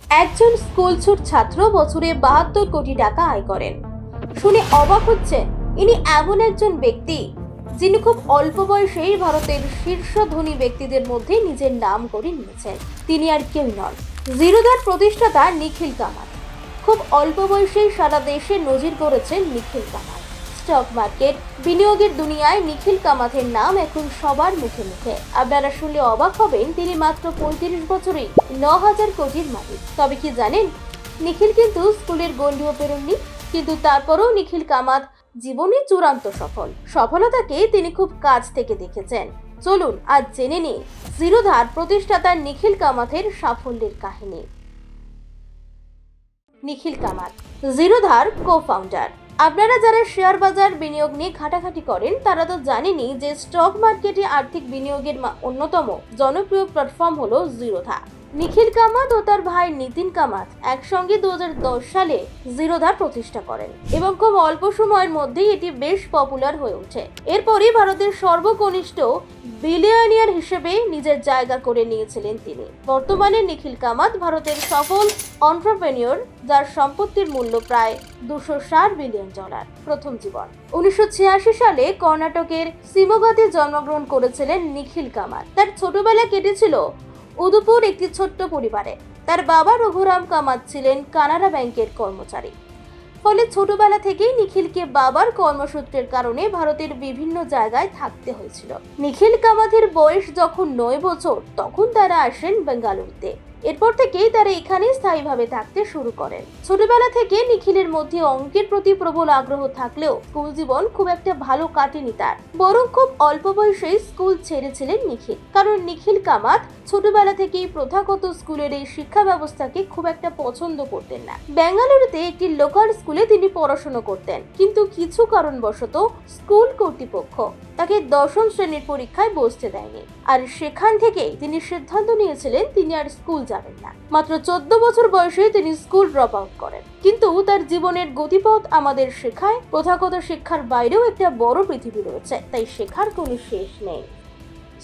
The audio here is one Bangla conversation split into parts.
একজন স্কুলছুট ছাত্র বছরে 72 কোটি টাকা আয় করেন। শুনে অবাক হচ্ছেন, ইনি এমন একজন ব্যক্তি যিনি খুব অল্প বয়সেই ভারতের শীর্ষ ধনী ব্যক্তিদের মধ্যে নিজের নাম করে নিয়েছেন। তিনি আর কেউ নন, জিরোধার প্রতিষ্ঠাতা নিখিল কামাত। খুব অল্প বয়সেই সারা দেশে নজির গড়েছেন নিখিল কামাত। স্টক মার্কেট, বিনিয়োগের দুনিয়ায় নিখিল কামাথের নাম এখন সবার মুখে মুখে। আপনারা শুনলে অবাক হবেন, তিনি মাত্র 35 বছরেই 9000 কোটির মালিক। তবে কি জানেন, নিখিল কিন্তু স্কুলের গণ্ডিও পেরোননি, কিন্তু তারপরও নিখিল কামাত জীবনে চূড়ান্ত সফলতাকে তিনি খুব কাছ থেকে দেখেছেন। চলুন আজ জেনে নিই জিরোধার প্রতিষ্ঠাতা নিখিল কামাথের সাফল্যের কাহিনী। নিখিল কামাত জিরোধার কো-ফাউন্ডার। আপনারা যারা শেয়ার বাজার বিনিয়োগ নিয়ে ঘাটাঘাটি করেন তারা তো জানেনই যে স্টক মার্কেটে আর্থিক বিনিয়োগের অন্যতম জনপ্রিয় প্ল্যাটফর্ম হলো জিরোধা। নিখিল কামাত ও তার ভাই নিতিন কামাত একসঙ্গে 2010 সালে জিরোধা প্রতিষ্ঠা করেন এবং খুব অল্প সময়ের মধ্যেই এটি বেশ পপুলার হয়ে ওঠে। এরপরই ভারতের সর্বকনিষ্ঠ বিলিয়নিয়ার হিসেবে নিজের জায়গা করে নিয়েছিলেন তিনি। বর্তমানে নিখিল কামাত ভারতের সফল এন্টারপ্রেনিউর, যার সম্পত্তির মূল্য প্রায় $260 বিলিয়ন। প্রথম জীবন 1986 সালে কর্ণাটকের শিমোগাতে জন্মগ্রহণ করেছিলেন নিখিল কামাত। তার ছোটবেলা কেটেছিল উদয়পুর একটি ছোট্ট পরিবারে। তার বাবা রঘুরাম কামাত ছিলেন কানাড়া ব্যাংকের কর্মচারী। ফলে ছোটবেলা থেকেই নিখিলকে বাবার কর্মসূত্রের কারণে ভারতের বিভিন্ন জায়গায় থাকতে হয়েছিল। নিখিল কামাথের বয়স যখন 9 বছর তখন তারা আসেন বেঙ্গালুরুতে। এরপর থেকেই তারা এখানে স্থায়ীভাবে থাকতে শুরু করেন। ছোটবেলা থেকে নিখিলের মধ্যে অঙ্কের প্রতি প্রবল আগ্রহ থাকলেও স্কুল জীবন খুব একটা ভালো কাটেনি তার, বরং খুব অল্প বয়সেই স্কুল ছেড়েছিলেন নিখিল। কারণ নিখিল কামাত ছোটবেলা থেকেই প্রথাগত স্কুলের এই শিক্ষা ব্যবস্থাকে খুব একটা পছন্দ করতেন না। বেঙ্গালুরুতে একটি লোকাল স্কুলে তিনি পড়াশোনা করতেন, কিন্তু কিছু কারণবশত স্কুল কর্তৃপক্ষ তাকে 10ম শ্রেণীর পরীক্ষায় বসতে দেয়নি। আর সেখান থেকেই তিনি সিদ্ধান্ত নিয়েছিলেন তিনি আর স্কুল যাবেন না। মাত্র 14 বছর বয়সে তিনি স্কুল ড্রপ আউট করেন। কিন্তু তার জীবনের গতিপথ আমাদের শেখায়, প্রথাগত শিক্ষার বাইরেও একটা বড় পৃথিবী রয়েছে, তাই শেখার কোনো শেষ নেই।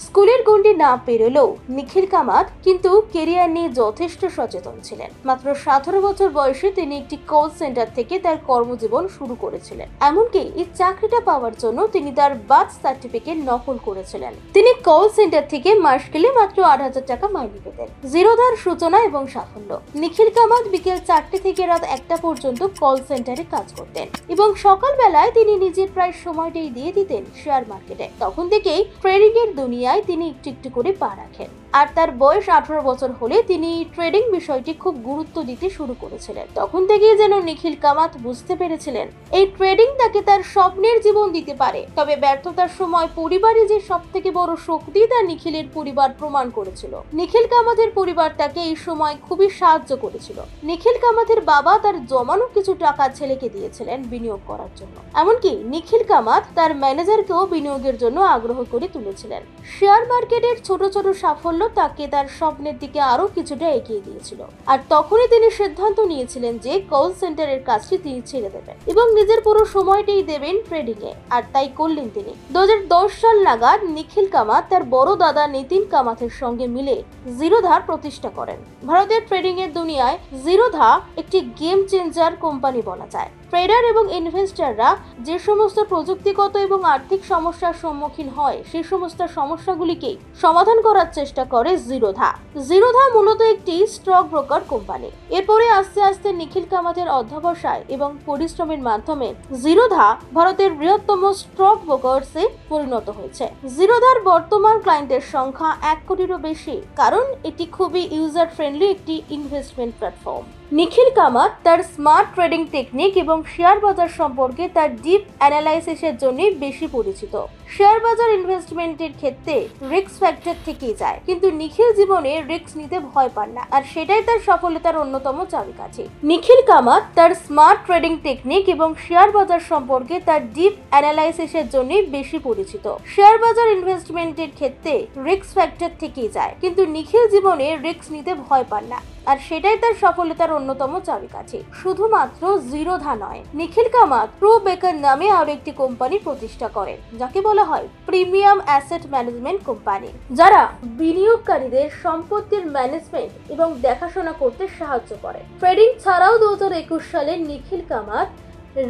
স্কুলের গণ্ডি না পেরোলেও নিখিল কামাত কিন্তু কেরিয়ার নিয়ে যথেষ্ট সচেতন ছিলেন। মাত্র 17 বছর বয়সে তিনি একটি কল সেন্টার থেকে তার কর্মজীবন শুরু করেছিলেন। এমনকি এই চাকরিটা পাওয়ার জন্য তিনি তার বার্থ সার্টিফিকেট নকল করেছিলেন। তিনি কল সেন্টার থেকে মাস গেলে মাত্র 8000 টাকা মাইনে পেতেন। জিরোধার সূচনা এবং সাফল্য। নিখিল কামাত বিকেল 4টে থেকে রাত 1টা পর্যন্ত কল সেন্টারে কাজ করতেন এবং সকালবেলায় তিনি নিজের প্রায় সময়টাই দিয়ে দিতেন শেয়ার মার্কেটে। তখন থেকেই ট্রেডিং এর দুনিয়া তিনি একটু একটু করে পা রাখেন। আর তার বয়স 18 বছর হলে তিনি ট্রেডিং বিষয়টি খুব গুরুত্ব দিতে শুরু করেছিলেন। তখন থেকেই যেন নিখিল কামাত বুঝতে পেরেছিলেন এই ট্রেডিং তাকে তার স্বপ্নের জীবন দিতে পারে। তবে ব্যর্থতার সময় পরিবারে যে সবথেকে বড় শক্তি তা নিখিলের পরিবার প্রমাণ করেছিল। নিখিল কামাতের পরিবার তাকে এই সময় খুবই সাহায্য করেছিল। নিখিল কামাতের বাবা তার জমানো কিছু টাকা ছেলেকে দিয়েছিলেন বিনিয়োগ করার জন্য। এমনকি নিখিল কামাত তার ম্যানেজারকেও বিনিয়োগের জন্য আগ্রহ করে তুলেছিলেন। শেয়ার মার্কেটের ছোট ছোট সাফল্য তাকে তার স্বপ্নের দিকে আরো কিছুটা এগিয়ে দিয়েছিল। আর তখনই তিনি সিদ্ধান্ত নিয়েছিলেন যে কল সেন্টারের কাজটি তিনি ছেড়ে দেবেন এবং নিজের পুরো সময়টাই দেবেন ট্রেডিং এ। আর তাই করলেন তিনি। 2010 সাল নাগাদ নিখিল কামাত তার বড় দাদা নিতিন কামাথের সঙ্গে মিলে জিরোধার প্রতিষ্ঠা করেন। ভারতের ট্রেডিং এর দুনিয়ায় জিরোধা একটি গেম চেঞ্জার কোম্পানি বলা যায়। ট্রেডার এবং ইনভেস্টররা যে সমস্ত প্রযুক্তিগত এবং আর্থিক সমস্যার সম্মুখীন হয় সেই সমস্ত সমস্যাগুলিকে সমাধান করার চেষ্টা করে জিরোধা। জিরোধা মূলত একটি স্টক ব্রোকার কোম্পানি। এরপরে আস্তে আস্তে নিখিল কামাতের অধ্যবসায় এবং পরিশ্রমের মাধ্যমে জিরোধা ভারতের বৃহত্তম স্টক ব্রোকার্সে পরিণত হয়েছে। জিরোধার বর্তমান ক্লায়েন্টের সংখ্যা 1 কোটিরও বেশি, কারণ এটি খুবই ইউজার ফ্রেন্ডলি একটি ইনভেস্টমেন্ট প্ল্যাটফর্ম। নিখিল কামাত তার স্মার্ট ট্রেডিং টেকনিক এবং শেয়ার বাজার সম্পর্কে তার ডিপ অ্যানালাইসিসের জন্য বেশি পরিচিত। শেয়ার বাজার ইনভেস্টমেন্টের ক্ষেত্রে রিস্ক ফ্যাক্টর থেকেই যায়, কিন্তু নিখিল জীবনে রিস্ক নিতে ভয় পান না, আর সেটাই তার সফলতার অন্যতম চাবিকাঠি। নিখিল কামাত তার স্মার্ট ট্রেডিং টেকনিক এবং শেয়ার বাজার সম্পর্কে তার ডিপ অ্যানালাইসিসের জন্য বেশি পরিচিত। শেয়ার বাজার ইনভেস্টমেন্টের ক্ষেত্রে রিস্ক ফ্যাক্টর থেকেই যায়, কিন্তু নিখিল জীবনে রিস্ক নিতে ভয় পান না, আর সেটাই তার সফলতার অন্যতম চাবিকাঠি। শুধুমাত্র জিরোধা নয়, নিখিল কামাত ট্রু বেকন নামে আরো একটি কোম্পানি প্রতিষ্ঠা করেন, যাকে বলা বলা হয় প্রিমিয়াম অ্যাসেট ম্যানেজমেন্ট কোম্পানি, যারা বিনিয়োগকারীদের সম্পত্তির ম্যানেজমেন্ট এবং দেখাশোনা করতে সাহায্য করে। ট্রেডিং ছাড়াও 2021 সালে নিখিল কামাত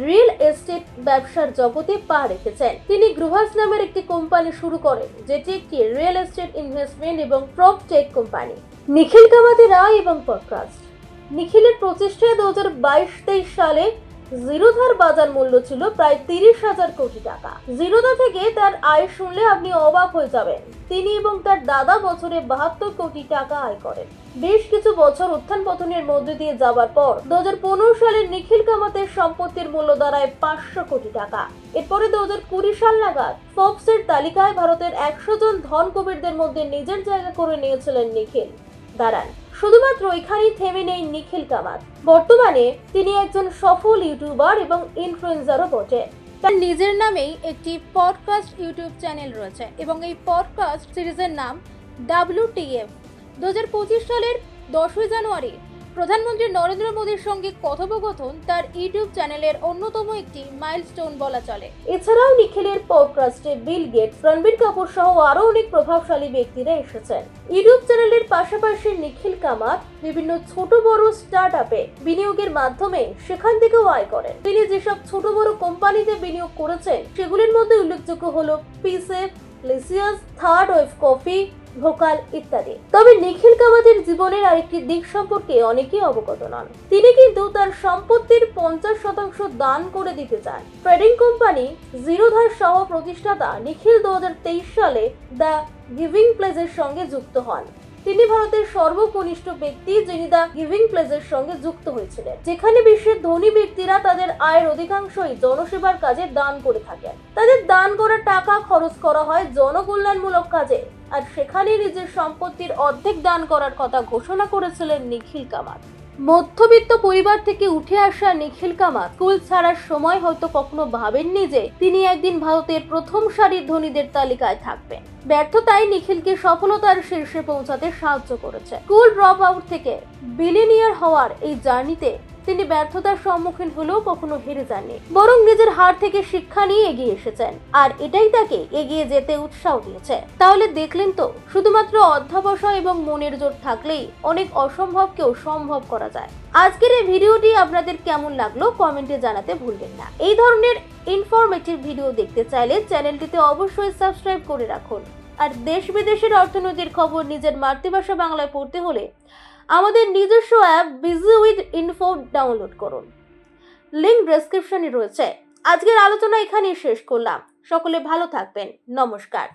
রিয়েল এস্টেট ব্যবসার জগতে পা রেখেছেন। তিনি গ্রুহাস নামের একটি কোম্পানি শুরু করেন, যেটি একটি রিয়েল এস্টেট ইনভেস্টমেন্ট এবং প্রপটেক কোম্পানি। নিখিল কামাতের আয় এবং পডকাস্ট। নিখিলের প্রচেষ্টায় 2022-23 সালে জিরোধার বাজার মূল্য ছিল প্রায় 30,000 কোটি টাকা। জিরোধা থেকে তার আয় শুনলে আপনি অবাক হয়ে যাবেন। তিনি এবং তার দাদা বছরে 72 কোটি টাকা আয় করেন। বেশ কিছু বছর উত্থান পতনের মধ্যে দিয়ে যাবার পর 2015 সালে নিখিল কামাতের সম্পত্তির মূল্য দাঁড়ায় 500 কোটি টাকা। এরপরে 2020 সাল নাগাদ ফোর্বসের তালিকায় ভারতের 100 জন ধন কবিরদের মধ্যে নিজের জায়গা করে নিয়েছিলেন নিখিল। দাঁড়ান, শুধুমাত্র এখানেই থেমে নেই নিখিল কামাত। বর্তমানে তিনি একজন সফল ইউটিউবার এবং ইনফ্লুয়েন্সারও বটে। তার নিজের নামেই একটি পডকাস্ট ইউটিউব চ্যানেল রয়েছে এবং এই পডকাস্ট সিরিজের নাম WTF। 2025 সালের 10 জানুয়ারি প্রধানমন্ত্রী নরেন্দ্র মোদীর সঙ্গে কথোপকথন তার ইউটিউব চ্যানেলের অন্যতম একটি মাইলস্টোন বলা চলে। এছাড়াও নিখিলের পডকাস্টে বিল গেটস, রণবীর কাপুর সহ আরো অনেক প্রভাবশালী ব্যক্তিরা এসেছেন। ইউটিউব চ্যানেলের পাশাপাশি নিখিল কামাত বিভিন্ন ছোট বড় স্টার্টআপে বিনিয়োগের মাধ্যমে সেখান থেকেও আয় করেন। তিনি যেসব ছোট বড় কোম্পানিতে বিনিয়োগ করেছেন সেগুলির মধ্যে উল্লেখযোগ্য হলো পিসেফ, লিসিয়াস, থার্ড ওয়েভ কফি, ভোকাল ইত্যাদি। তবে নিখিল কামাতের জীবনের আরেকটি দিক সম্পর্কে অনেকেই অবগত নন। তিনি কিন্তু তার সম্পত্তির 50% দান করে দিতে চান। ট্রেডিং কোম্পানি জিরোধার সহ প্রতিষ্ঠাতা নিখিল 2023 সালে দ্য গিভিং প্লেজের সঙ্গে যুক্ত হন। তিনি ভারতের সর্বকনিষ্ঠ ব্যক্তি যিনি দ্য গিভিং প্লেজের সঙ্গে যুক্ত হয়েছিলেন, যেখানে বিশ্বের ধনী ব্যক্তিরা তাদের আয়ের অধিকাংশই জনসেবার কাজে দান করে থাকেন। তাদের দান করা টাকা খরচ করা হয় জনকল্যাণমূলক কাজে, আর সেখানে নিজের সম্পত্তির অর্ধেক দান করার কথা ঘোষণা করেছিলেন নিখিল কামাত। মধ্যবিত্ত পরিবার থেকে উঠে আসা নিখিল কামাত স্কুল ছাড়ার সময় হয়তো কখনো ভাবেননি যে তিনি একদিন ভারতের প্রথম সারির ধনীদের তালিকায় থাকবেন। ব্যর্থতাই নিখিলকে সফলতার শীর্ষে পৌঁছাতে সাহায্য করেছে। স্কুল ড্রপ আউট থেকে বিলিয়নিয়ার হওয়ার এই জার্নিতে তিনি ব্যর্থতার সম্মুখীন হলেও কখনো হেরে যাননি, বরং নিজের হার থেকে শিক্ষা নিয়ে এগিয়ে এসেছেন, আর এটাই তাকে এগিয়ে যেতে উৎসাহ দিয়েছে। তাহলে দেখলেন তো, শুধুমাত্র অধ্যবসায় এবং মনের জোর থাকলেই অনেক অসম্ভবকেও সম্ভব করা যায়। আজকের এই ভিডিওটি আপনাদের কেমন লাগলো কমেন্টে জানাতে ভুলবেন না। এই ধরনের ইনফরমেটিভ ভিডিও দেখতে চাইলে চ্যানেলটিতে অবশ্যই সাবস্ক্রাইব করে রাখুন। আর দেশ বিদেশের অর্থনৈতিক খবর নিজের মাতৃভাষা বাংলায় পড়তে হলে আমাদের নিজস্ব app busy with info download করুন। লিংক ডেসক্রিপশনে রয়েছে। আজকের আলোচনা এখানেই শেষ করলাম। সকলে ভালো থাকবেন। নমস্কার।